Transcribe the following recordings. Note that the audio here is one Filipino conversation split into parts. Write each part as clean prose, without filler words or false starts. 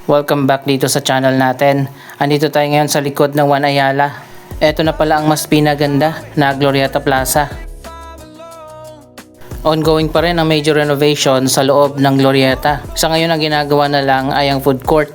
Welcome back dito sa channel natin. Andito tayo ngayon sa likod ng One Ayala. Ito na pala ang mas pinaganda na Glorieta Plaza. Ongoing pa rin ang major renovation sa loob ng Glorieta. Sa ngayon ang ginagawa na lang ay ang food court.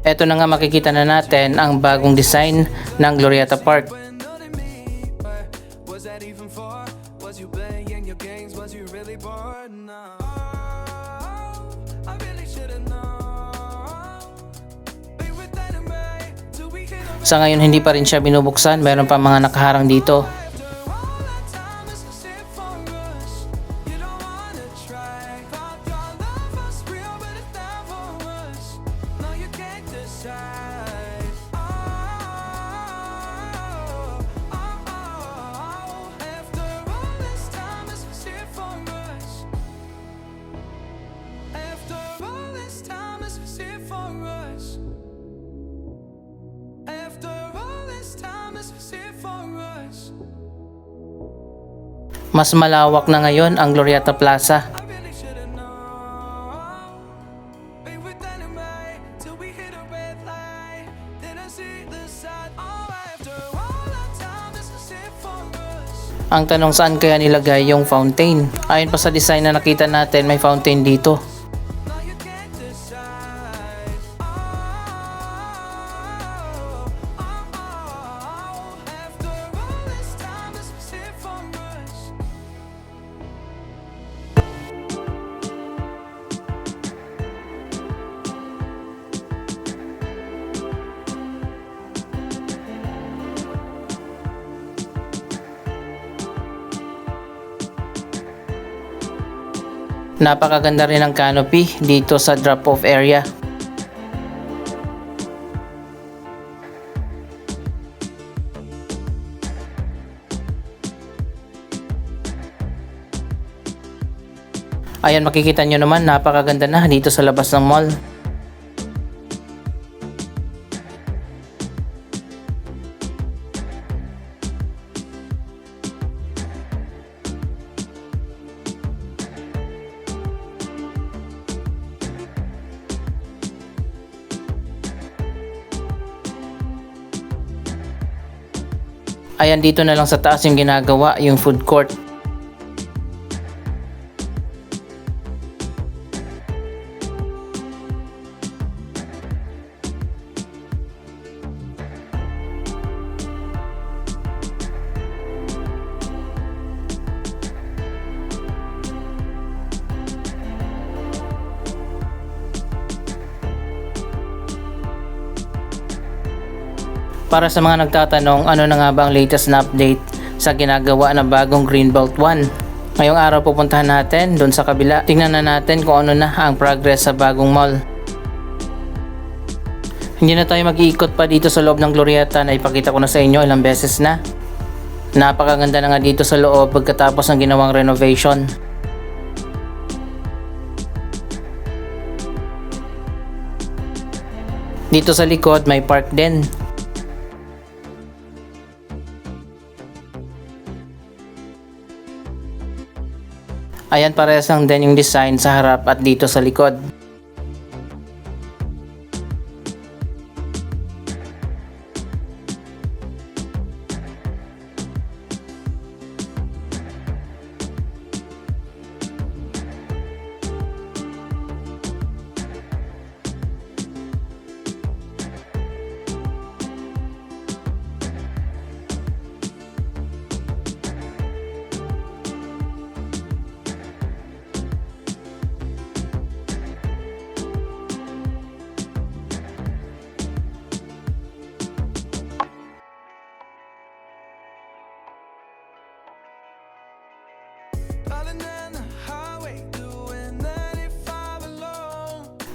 Ito na nga, makikita na natin ang bagong design ng Glorieta Park. Sa ngayon hindi pa rin siya binubuksan, meron pa mga nakaharang dito. Mas malawak na ngayon ang Glorieta Plaza. Ang tanong, saan kaya nilagay yung fountain? Ayon pa sa design na nakita natin, may fountain dito. Napakaganda rin ang canopy dito sa drop-off area. Ayan, makikita nyo naman, napakaganda na dito sa labas ng mall. Ayan, dito na lang sa taas yung ginagawa, yung food court. Para sa mga nagtatanong, ano na nga ba ang latest na update sa ginagawa na bagong Greenbelt 1? Ngayong araw pupuntahan natin doon sa kabila. Tingnan na natin kung ano na ang progress sa bagong mall. Hindi na tayo mag-iikot pa dito sa loob ng Glorieta, na ipakita ko na sa inyo ilang beses na. Napakaganda na nga dito sa loob pagkatapos ng ginawang renovation. Dito sa likod may park din. Ayan, parehas lang din yung design sa harap at dito sa likod.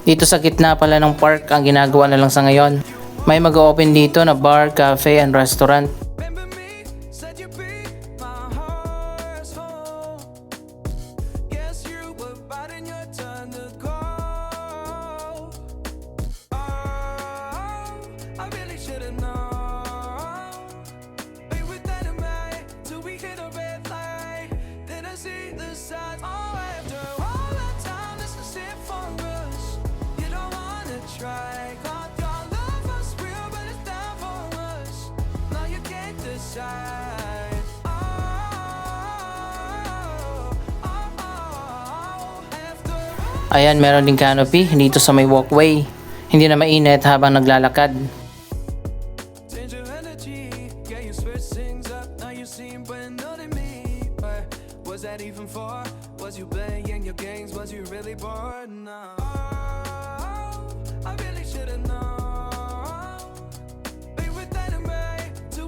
Dito sa gitna pala ng park ang ginagawa na lang sa ngayon. May mag-open dito na bar, cafe, and restaurant. Ayan, meron din canopy dito sa may walkway. Hindi na mainit habang naglalakad.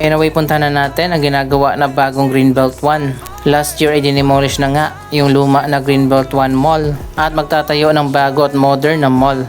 Anyway, punta na natin ang ginagawa na bagong Greenbelt 1. Last year ay dinemolish na nga yung luma na Greenbelt 1 Mall at magtatayo ng bago at modern na mall.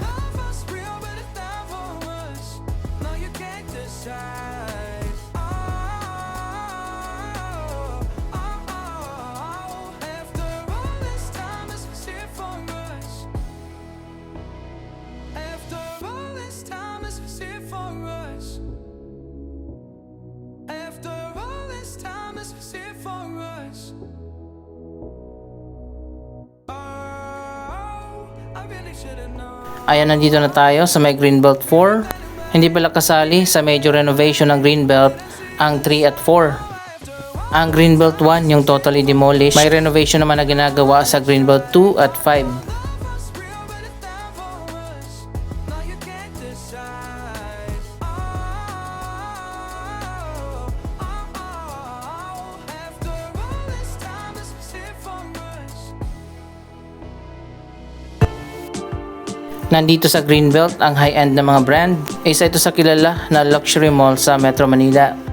Ayan, nandito na tayo sa may Greenbelt 4. Hindi pala kasali sa major renovation ng Greenbelt ang 3 at 4. Ang Greenbelt 1 yung totally demolished. May renovation naman na ginagawa sa Greenbelt 2 at 5. Nandito sa Greenbelt ang high-end na mga brand. Isa ito sa kilala na luxury mall sa Metro Manila.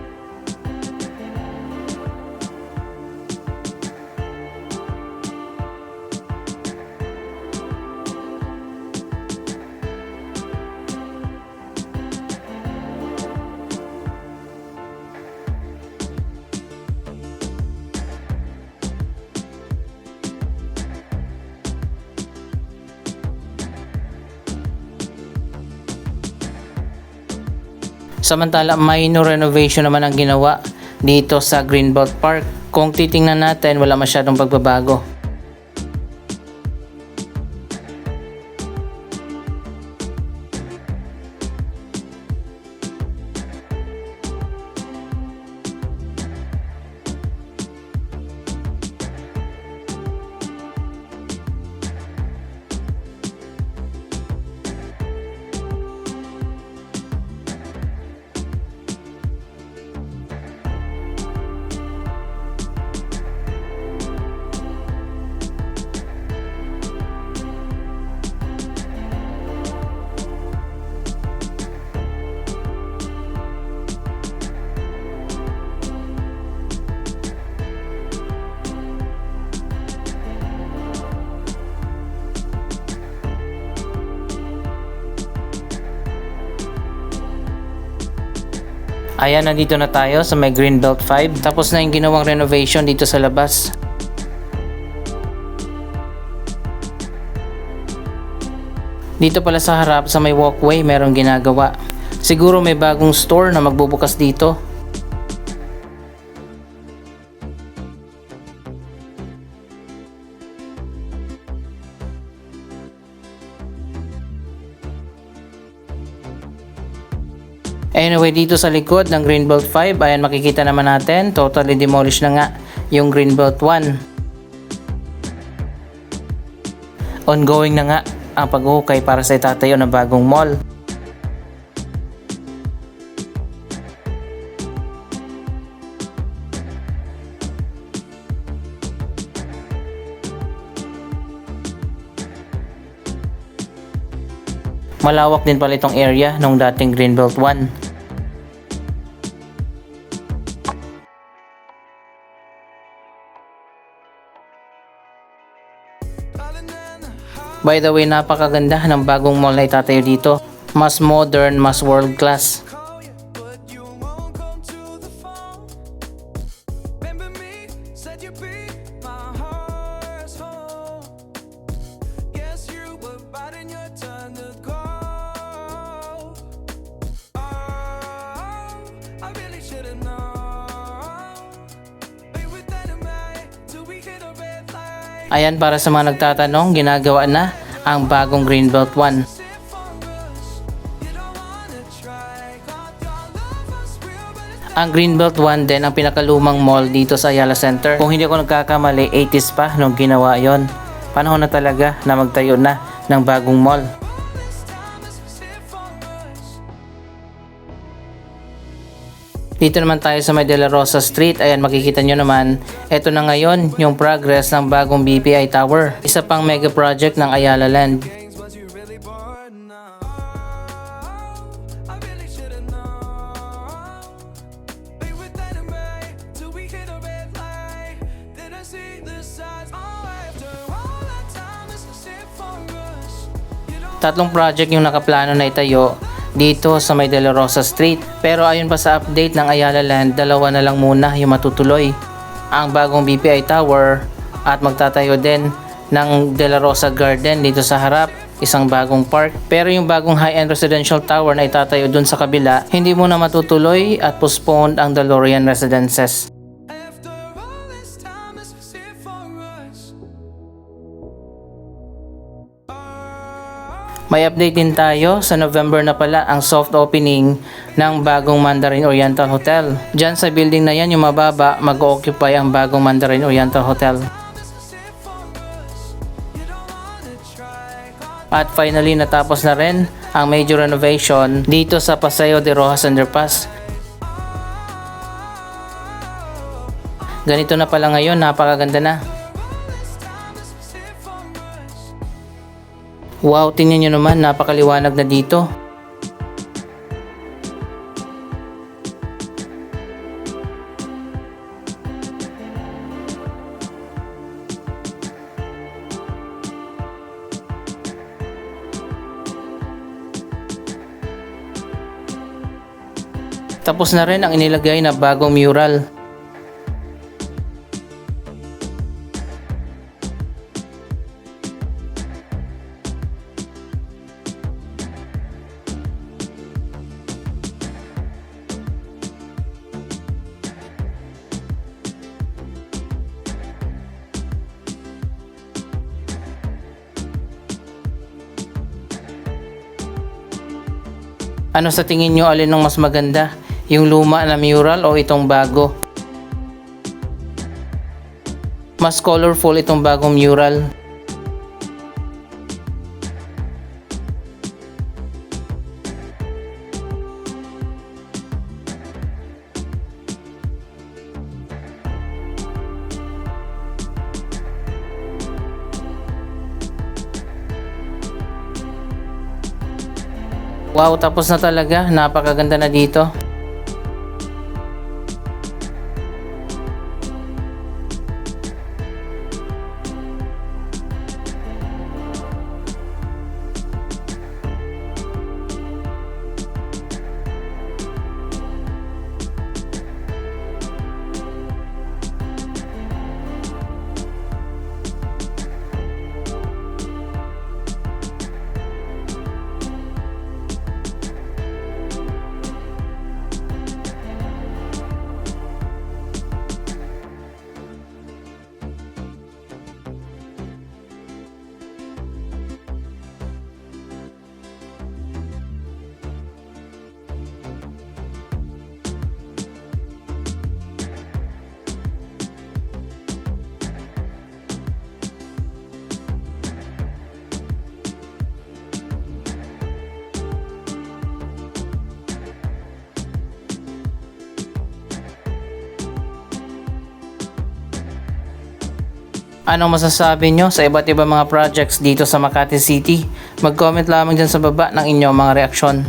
Samantala, minor renovation naman ang ginawa dito sa Greenbelt Park. Kung titingnan natin, wala masyadong pagbabago. Ayan, nandito na tayo sa may Greenbelt 5. Tapos na yung ginawang renovation dito sa labas. Dito pala sa harap sa may walkway merong ginagawa. Siguro may bagong store na magbubukas dito. Anyway, dito sa likod ng Greenbelt 5, ayan, makikita naman natin, totally demolished na nga yung Greenbelt 1. Ongoing na nga ang paghuhukay para sa itatayo na bagong mall. Malawak din pala itong area nung dating Greenbelt 1. By the way, napakaganda ng bagong mall na itatayo dito. Mas modern, mas world class. Ayan, para sa mga nagtatanong, ginagawa na ang bagong Greenbelt 1. Ang Greenbelt 1 din ang pinakalumang mall dito sa Ayala Center. Kung hindi ako nagkakamali, 80s pa nung ginawa yon. Panahon na talaga na magtayo na ng bagong mall. Dito naman tayo sa May De La Rosa Street. Ayan, makikita nyo naman. Ito na ngayon yung progress ng bagong BPI Tower. Isa pang mega project ng Ayala Land. Tatlong project yung nakaplano na itayo dito sa May De La Rosa Street. Pero ayon pa sa update ng Ayala Land, dalawa na lang muna yung matutuloy. Ang bagong BPI Tower at magtatayo din ng De La Rosa Garden dito sa harap, isang bagong park. Pero yung bagong high-end residential tower na itatayo dun sa kabila, hindi muna matutuloy at postponed ang DeLorean Residences. May update din tayo, sa November na pala ang soft opening ng bagong Mandarin Oriental Hotel. Diyan sa building na yan, yung mababa, mag-occupy ang bagong Mandarin Oriental Hotel. At finally, natapos na rin ang major renovation dito sa Paseo de Rojas Underpass. Ganito na pala ngayon, napakaganda na. Wow, tingnan nyo naman, napakaliwanag na dito. Tapos na rin ang inilagay na bagong mural. Ano sa tingin nyo, alin ang mas maganda? Yung luma na mural o itong bago? Mas colorful itong bagong mural. Wow, tapos na talaga. Napakaganda na dito. Anong masasabi nyo sa iba't ibang mga projects dito sa Makati City? Mag-comment lamang dyan sa baba ng inyong mga reaksyon.